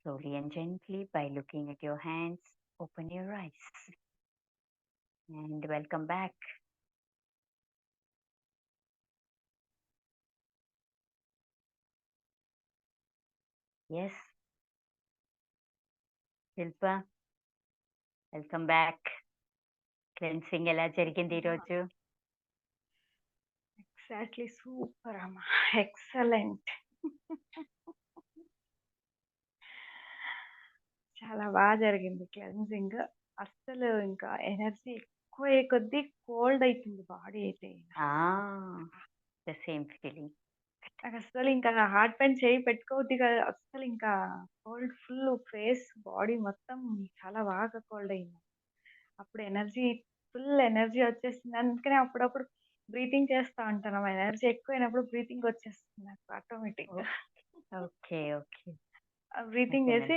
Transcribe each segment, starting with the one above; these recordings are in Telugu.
Slowly and gently, by looking at your hands, open your eyes. And welcome back. Yes, Shilpa welcome back. Cleansing ఎలా జరిగింది ఈరోజు? ఎగ్జాక్ట్లీ సూపర్ అమ్మా, ఎక్సలెంట్. చాలా బాగా జరిగింది క్లెన్సింగ్. అస్సలు ఇంకా ఎనర్జీ ఎక్కువ అయ్యే కొద్దీ కోల్డ్ అవుతుంది బాడీ అయితే. The same feeling. నాకు అస్సలు ఇంకా హార్ట్ పైన చేయి పెట్టుకోవద్దు కదా, అస్సలు ఇంకా కోల్డ్ ఫుల్ ఫేస్ బాడీ మొత్తం చాలా బాగా కోల్డ్ అయింది. అప్పుడు ఫుల్ ఎనర్జీ వచ్చేసింది. అందుకనే అప్పుడప్పుడు బ్రీతింగ్ చేస్తా ఉంటాను. ఎనర్జీ ఎక్కువైనప్పుడు బ్రీతింగ్ వచ్చేస్తుంది నాకు ఆటోమేటిక్ గా. Okay okay. బ్రీతింగ్ చేసి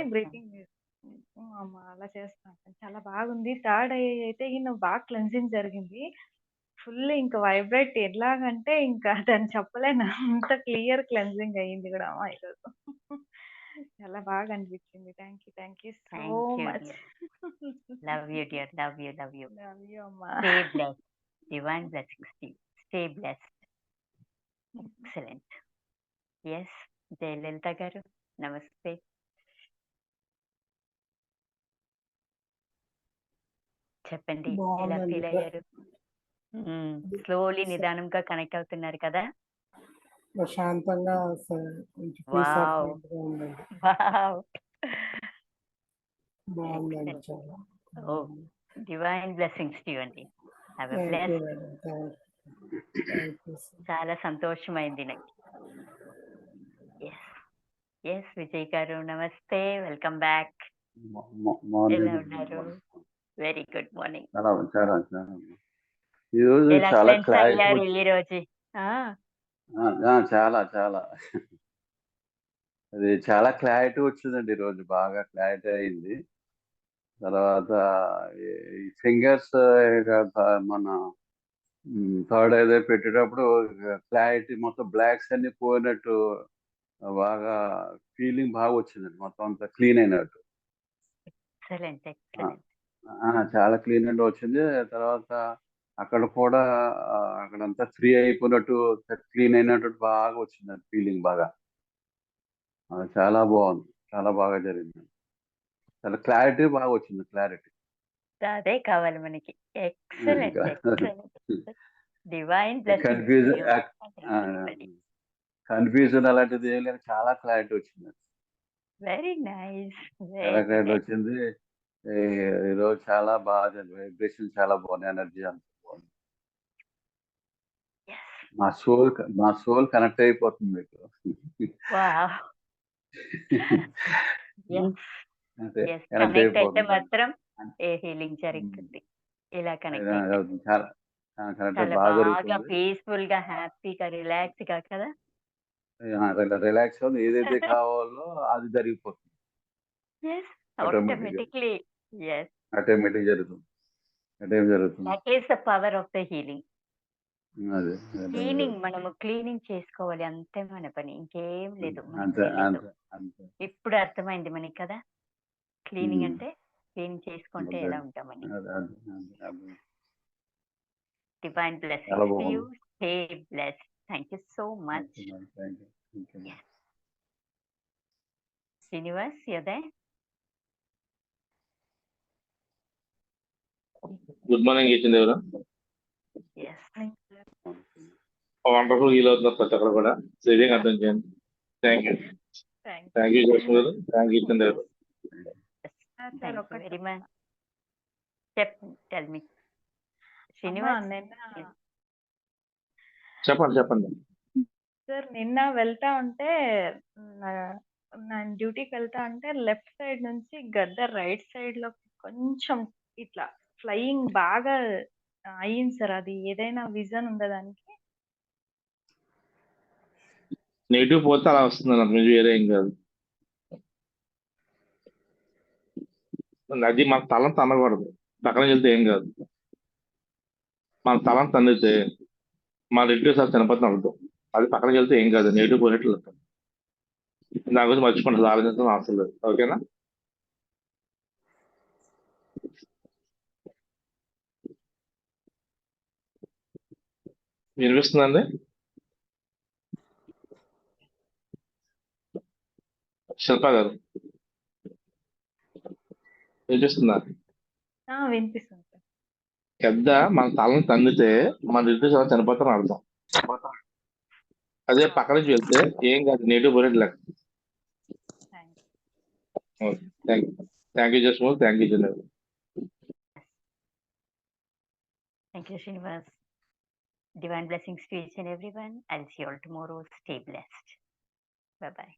అమ్మా అలా చేస్తా ఉంటాను. చాలా బాగుంది. థర్డ్ ఐ అయితే బాగా క్లెన్సింగ్ జరిగింది. ఫుల్ ఇంకా వైబ్రేట్ ఎలాగంటే ఇంకా దాన్ని చెప్పలేను, అంత క్లియర్ క్లెన్సింగ్ అయ్యింది కూడా అమ్మా ఈరోజు. చాలా బాగా అనిపించింది. Thank you so much. Love you dear, love you అమ్మా. Stay blessed. Divine blessings to you. Stay blessed. Excellent. Yes, Jayalalitha garu నమస్తే. చెప్పండి, ఎలా ఫీల్ అయ్యారు? స్లోలీ నిదానంగా కనెక్ట్ అవుతున్నారు కదా? ప్రశాంతంగా బాగుందండి. చాలా డివైన్ బ్లెస్సింగ్స్ టు యు అండి. Have a blessed. చాలా సంతోషమైంది నాకు. ఎస్ విజయ్ గారు నమస్తే, వెల్కమ్ బ్యాక్. ఎలా ఉన్నారు? Very good morning. ఈరోజు చాలా క్లారిటీ ఈ రోజు. చాలా చాలా అది చాలా క్లారిటీ వచ్చిందండి. ఈరోజు బాగా క్లారిటీ అయింది. తర్వాత ఈ ఫింగర్స్ మన థర్డ్ ఐదే పెట్టేటప్పుడు క్లారిటీ మొత్తం బ్లాక్స్ అన్ని పోయినట్టు బాగా ఫీలింగ్ బాగా వచ్చిందండి. మొత్తం అంతా క్లీన్ అయినట్టు. చాలా క్లీన్ అండ్ వచ్చింది. తర్వాత అక్కడ కూడా అక్కడంతా ఫ్రీ అయిపోయినట్టు, క్లీన్ అయినట్టు బాగా వచ్చింది ఫీలింగ్. బాగా చాలా బాగుంది, చాలా బాగా జరిగింది. చాలా క్లారిటీ బాగా వచ్చింది. క్లారిటీ అదే కావాలి మనకి. ఎక్సలెంట్. డివైన్ కన్ఫ్యూజన్ అలాంటిది ఏం లేదు. చాలా క్లారిటీ వచ్చింది. Very nice. చాలా క్లారిటీ వచ్చింది. ఈరోజు చాలా బాగా వైబ్రేషన్ చాలా బాగుంది. ఎనర్జీ అంత బాగుంది. మా సోల్ కనెక్ట్ అయిపోతుంది మీకు. కనెక్ట్ అయితే మాత్రం ఏ హీలింగ్ జరుగుతుంది. ఇలా కనెక్ట్ అయితే చాలా బాగా పీస్ఫుల్ గా, హ్యాపీగా, రిలాక్స్ గా కదా. రిలాక్స్ అవుతుంది. ఏదైతే కావాలో అది జరిగిపోతుంది. ఆటోమేటిక్లీ. ఆటోమేటిక్ జరుగుతుంది. That is the power of the healing. Cleaning, మనము క్లీనింగ్ చేసుకోవాలి, అంతే మన పని, ఇంకేం లేదు. ఇప్పుడు అర్థమైంది మనకి కదా, క్లీనింగ్ అంటే క్లీన్ చేసుకుంటే ఎలా ఉంటామని. Divine blessings to you. Stay blessed. Thank you so much. Srinivas, you're there? Good morning ఈచందేవరా. Yes. వండర్ఫుల్ హీల్ అవుతున్నారు ప్రతి ఒక్కరు కూడా. సేవింగ్ అర్థం చేయండి. Thank you Joshmi garu. Thank you ఈచందేవరా. Very much. Tell me Srinivas. చెప్పండి సార్, నిన్న వెళ్తా ఉంటే, నేను డ్యూటీకి వెళ్తా ఉంటే లెఫ్ట్ సైడ్ నుంచి గద్ద రైట్ సైడ్ లో కొంచెం ఇట్లా ఫ్లయింగ్ బాగా అయ్యింది సార్. అది ఏదైనా విజన్ ఉందా దానికి? నెగిటివ్ పోతే అలా వస్తుంది అన్నమాట, వేరే ఏం కాదు. అది మన తలం తనకూడదు, పక్కన వెళ్తే ఏం కాదు. మన తలం తన్నితే మన రిలేటివ్స్ అది చనిపోతుంది అర్థం. అది పక్కనకి వెళ్తే ఏం కాదు, నెగిటివ్ పోయినట్లు. నా గురించి మర్చిపోండి, ఆలోచించడం అవసరం లేదు. ఓకేనా? వినిపిస్తుందండి? శిల్ప గారు వినిపిస్తుందా? వినిపిస్తుంది సార్. పెద్ద మన తలని తందితే మన రిలేటివ్స్ ఎలా చనిపోతారని అర్థం. అదే పక్క నుంచి వెళ్తే ఏం కాదు, నేటివ్ బుల్లెట్ లెక్క. థ్యాంక్ యూ జస్మూల్, thank you general. Thank you, Srinivas. Divine blessings to each and everyone. I'll see you all tomorrow. Stay blessed. Bye-bye.